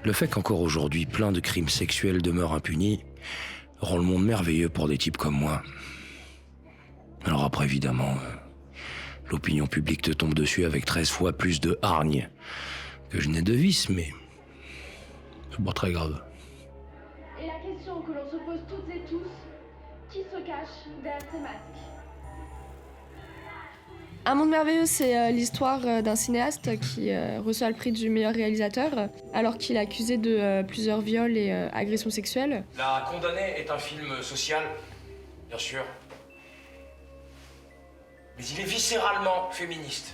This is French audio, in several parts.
Le fait qu'encore aujourd'hui, plein de crimes sexuels demeurent impunis rend le monde merveilleux pour des types comme moi. Alors après, évidemment, l'opinion publique te tombe dessus avec 13 fois plus de hargne que je n'ai de vices, mais c'est pas très grave. Et la question que l'on se pose toutes et tous, qui se cache derrière ces masques? Un monde merveilleux, c'est l'histoire d'un cinéaste qui reçoit le prix du meilleur réalisateur alors qu'il est accusé de plusieurs viols et agressions sexuelles. La Condamnée est un film social, bien sûr. Mais il est viscéralement féministe.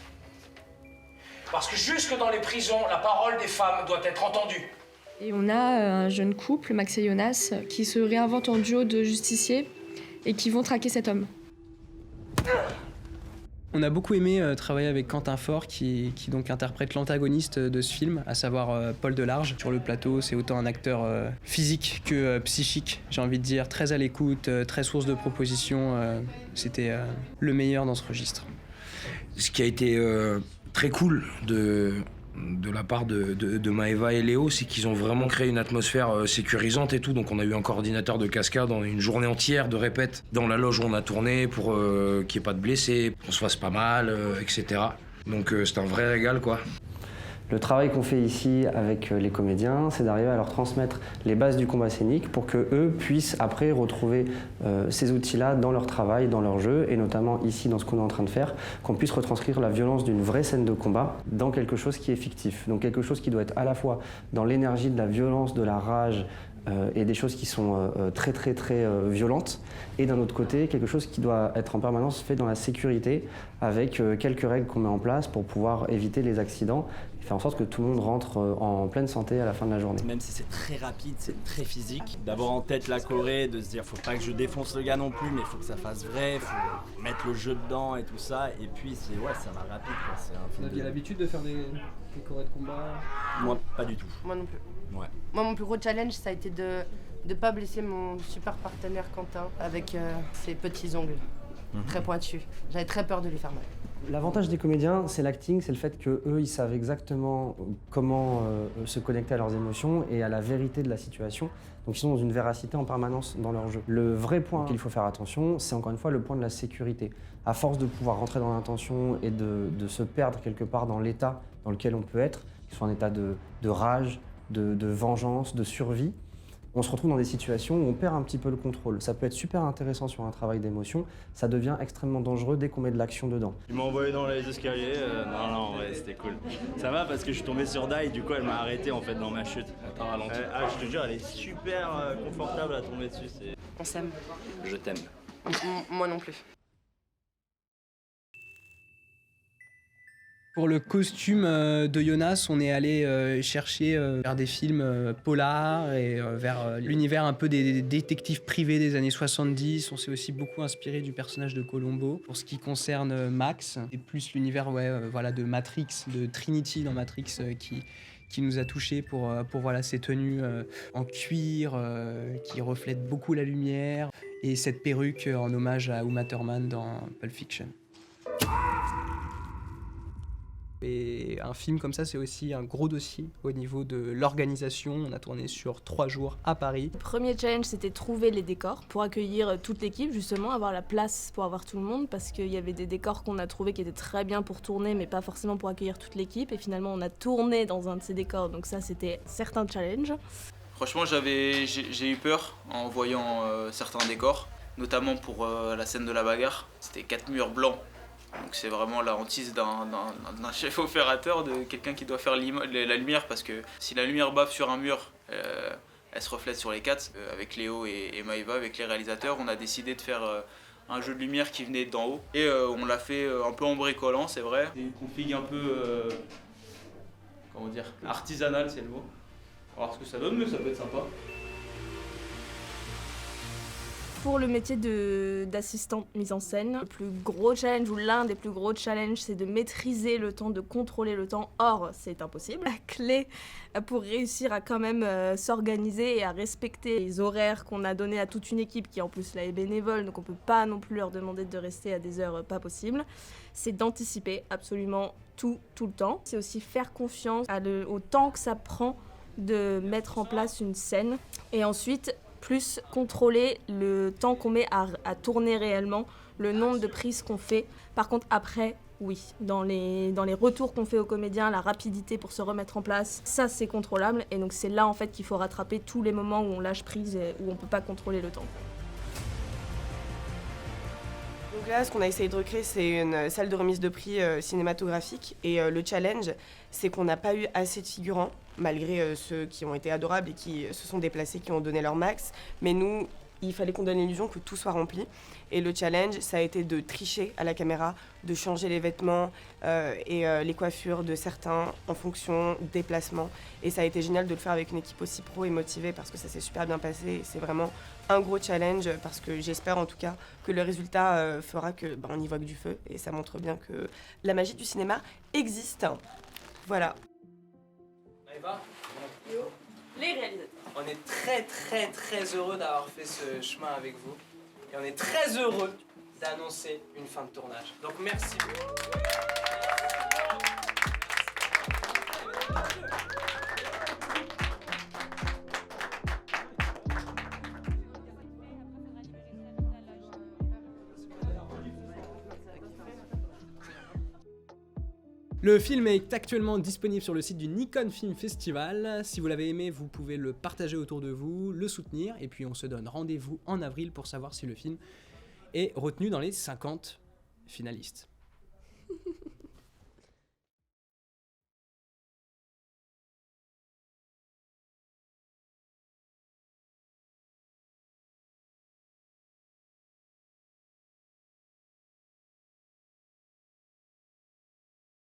Parce que jusque dans les prisons, la parole des femmes doit être entendue. Et on a un jeune couple, Max et Jonas, qui se réinventent en duo de justiciers et qui vont traquer cet homme. On a beaucoup aimé travailler avec Quentin Faure qui donc interprète l'antagoniste de ce film, à savoir Paul Delarge. Sur le plateau, c'est autant un acteur physique que psychique, j'ai envie de dire, très à l'écoute, très source de propositions. C'était le meilleur dans ce registre. Ce qui a été très cool de la part de Maëva et Léo, c'est qu'ils ont vraiment créé une atmosphère sécurisante et tout. Donc on a eu un coordinateur de cascade, on a eu une journée entière de répète dans la loge où on a tourné pour qu'il n'y ait pas de blessés, qu'on se fasse pas mal, etc. Donc c'est un vrai régal, quoi. Le travail qu'on fait ici avec les comédiens, c'est d'arriver à leur transmettre les bases du combat scénique pour qu'eux puissent après retrouver ces outils-là dans leur travail, dans leur jeu, et notamment ici dans ce qu'on est en train de faire, qu'on puisse retranscrire la violence d'une vraie scène de combat dans quelque chose qui est fictif. Donc quelque chose qui doit être à la fois dans l'énergie de la violence, de la rage, et des choses qui sont très violentes, et d'un autre côté, quelque chose qui doit être en permanence fait dans la sécurité, avec quelques règles qu'on met en place pour pouvoir éviter les accidents, et faire en sorte que tout le monde rentre en pleine santé à la fin de la journée. Même si c'est très rapide, c'est très physique, d'avoir en tête la choré, de se dire faut pas que je défonce le gars non plus, mais il faut que ça fasse vrai, faut mettre le jeu dedans et tout ça, et puis c'est ça va rapide, quoi. C'est un film. Vous aviez l'habitude de faire des chorés de combat? Moi, pas du tout. Moi non plus. Ouais. Moi, mon plus gros challenge, ça a été de ne pas blesser mon super partenaire Quentin avec ses petits ongles très pointus. J'avais très peur de lui faire mal. L'avantage des comédiens, c'est l'acting, c'est le fait qu'eux, ils savent exactement comment se connecter à leurs émotions et à la vérité de la situation. Donc ils sont dans une véracité en permanence dans leur jeu. Le vrai point qu'il faut faire attention, c'est encore une fois le point de la sécurité. À force de pouvoir rentrer dans l'intention et de se perdre quelque part dans l'état dans lequel on peut être, que ce soit un état de rage, de vengeance, de survie, on se retrouve dans des situations où on perd un petit peu le contrôle. Ça peut être super intéressant sur un travail d'émotion, ça devient extrêmement dangereux dès qu'on met de l'action dedans. Il m'a envoyé dans les escaliers, non, ouais, c'était cool. Ça va parce que je suis tombé sur Dai, du coup elle m'a arrêté en fait dans ma chute. Attends, ralenti. Je te jure, elle est super confortable à tomber dessus. On s'aime. Je t'aime. Moi non plus. Pour le costume de Jonas, on est allé chercher vers des films polars et vers l'univers un peu des détectives privés des années 70. On s'est aussi beaucoup inspiré du personnage de Columbo. Pour ce qui concerne Max, et plus l'univers de Matrix, de Trinity dans Matrix qui nous a touchés pour ces tenues en cuir qui reflètent beaucoup la lumière et cette perruque en hommage à Uma Thurman dans Pulp Fiction. Et un film comme ça, c'est aussi un gros dossier au niveau de l'organisation. On a tourné sur 3 jours à Paris. Le premier challenge, c'était trouver les décors pour accueillir toute l'équipe, justement, avoir la place pour avoir tout le monde, parce qu'il y avait des décors qu'on a trouvés qui étaient très bien pour tourner, mais pas forcément pour accueillir toute l'équipe. Et finalement, on a tourné dans un de ces décors, donc ça, c'était certains challenges. Franchement, j'ai eu peur en voyant certains décors, notamment pour la scène de la bagarre. C'était 4 murs blancs. Donc c'est vraiment la hantise d'un chef opérateur, de quelqu'un qui doit faire la lumière, parce que si la lumière bave sur un mur, elle se reflète sur les 4. Avec Léo et Maëva, avec les réalisateurs, on a décidé de faire un jeu de lumière qui venait d'en haut. Et on l'a fait un peu en bricolant, c'est vrai. C'est une config un peu, comment dire, artisanale, c'est le mot. On va voir ce que ça donne, mais ça peut être sympa. Pour le métier d'assistante mise en scène, le plus gros challenge ou l'un des plus gros challenges, c'est de maîtriser le temps, de contrôler le temps. Or, c'est impossible. La clé pour réussir à quand même s'organiser et à respecter les horaires qu'on a donnés à toute une équipe qui en plus là est bénévole, donc on peut pas non plus leur demander de rester à des heures pas possibles, c'est d'anticiper absolument tout le temps. C'est aussi faire confiance au temps que ça prend de mettre en place une scène et ensuite plus contrôler le temps qu'on met à tourner réellement, le nombre de prises qu'on fait. Par contre, après, oui, dans les retours qu'on fait aux comédiens, la rapidité pour se remettre en place, ça c'est contrôlable. Et donc c'est là en fait qu'il faut rattraper tous les moments où on lâche prise et où on peut pas contrôler le temps. Donc là, ce qu'on a essayé de recréer, c'est une salle de remise de prix cinématographique. Et le challenge, c'est qu'on n'a pas eu assez de figurants, malgré ceux qui ont été adorables et qui se sont déplacés, qui ont donné leur max. Mais nous, il fallait qu'on donne l'illusion que tout soit rempli. Et le challenge, ça a été de tricher à la caméra, de changer les vêtements et les coiffures de certains en fonction des déplacements. Et ça a été génial de le faire avec une équipe aussi pro et motivée parce que ça s'est super bien passé. Et c'est vraiment un gros challenge parce que j'espère en tout cas que le résultat fera que on y voit que du feu. Et ça montre bien que la magie du cinéma existe. Voilà. Maëva, Les réalisateurs. on est très heureux d'avoir fait ce chemin avec vous. Et on est très heureux d'annoncer une fin de tournage. Donc merci. Le film est actuellement disponible sur le site du Nikon Film Festival. Si vous l'avez aimé, vous pouvez le partager autour de vous, le soutenir, et puis on se donne rendez-vous en avril pour savoir si le film est retenu dans les 50 finalistes.